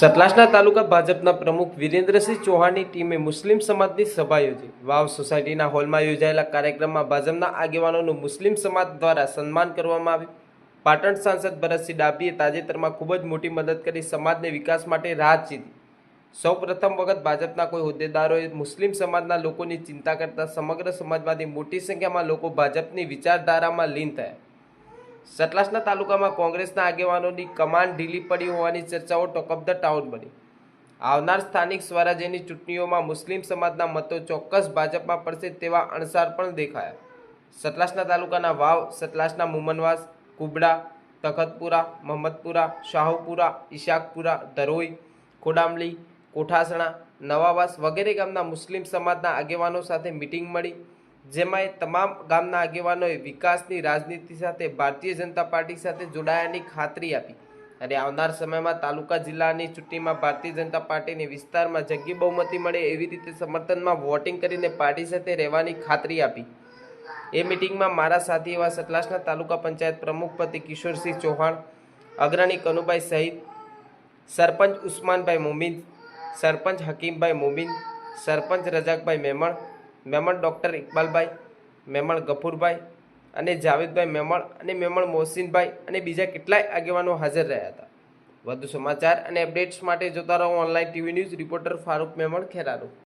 સતલાસના તાલુકા ભાજપના પ્રમુખ વિરેન્દ્રસિંહ ચૌહાણની ટીમે મુસ્લિમ સમાજની સભા યોજી। વાવ સોસાયટીના હોલમાં યોજાયેલા કાર્યક્રમમાં ભાજપના આગેવાનોનું મુસ્લિમ સમાજ દ્વારા સન્માન કરવામાં આવ્યું। પાટણ સાંસદ ભરતસિંહ ડાભીએ તાજેતરમાં ખૂબ જ મોટી મદદ કરી સમાજને વિકાસ માટે રાહ ચીધી। સૌ પ્રથમ વખત ભાજપના કોઈ હોદ્દેદારોએ મુસ્લિમ સમાજના લોકોની ચિંતા કરતા સમગ્ર સમાજમાંથી મોટી સંખ્યામાં લોકો ભાજપની વિચારધારામાં લીન થયા। સતલાસના તાલુકામાં કોંગ્રેસના આગેવાનોની કમાન ઢીલી પડી હોવાની ચર્ચાઓ ટોક ઓફ ધ ટાઉન બની। આવનાર સ્થાનિક સ્વરાજ્યની ચૂંટણીઓમાં મુસ્લિમ સમાજના મતો ચોક્કસ ભાજપમાં પડશે તેવા અણસાર પણ દેખાયા। સતલાસના તાલુકાના વાવ, સતલાસના મુમનવાસ, કુબડા, તખતપુરા, મહમદપુરા, શાહુપુરા, ઈશાકપુરા, ધરોઈ, ખોડામલી, કોઠાસણા, નવાવાસ વગેરે ગામના મુસ્લિમ સમાજના આગેવાનો સાથે મિટિંગ મળી, જેમાં તમામ ગામના આગેવાનોએ વિકાસની રાજનીતિ સાથે ભારતીય જનતા પાર્ટી સાથે જોડાયાની ખાતરી આપી અને આવનાર સમયમાં તાલુકા જિલ્લાની ચૂંટણીમાં ભારતીય જનતા પાર્ટીને વિસ્તારમાં જંગી બહુમતી મળે એવી રીતે સમર્થનમાં વોટિંગ કરીને પાર્ટી સાથે રહેવાની ખાતરી આપી। એ મિટિંગમાં મારા સાથી એવા સતલાસના તાલુકા પંચાયત પ્રમુખ પતિ કિશોરસિંહ ચૌહાણ, અગ્રણી કનુભાઈ સહિત સરપંચ ઉસ્માનભાઈ મોમીન, સરપંચ હકીમભાઈ મોમીન, સરપંચ રજાકભાઈ મેમણ, મેમણ ડૉક્ટર ઇકબાલભાઈ, મેમણ ગફુરભાઈ અને જાવેદભાઈ મેમણ અને મેમણ મોહસિનભાઈ અને બીજા કેટલાય આગેવાનો હાજર રહ્યા હતા। વધુ સમાચાર અને અપડેટ્સ માટે જોતા રહો online TV news. Reporter Farooq Memon, Kheralu.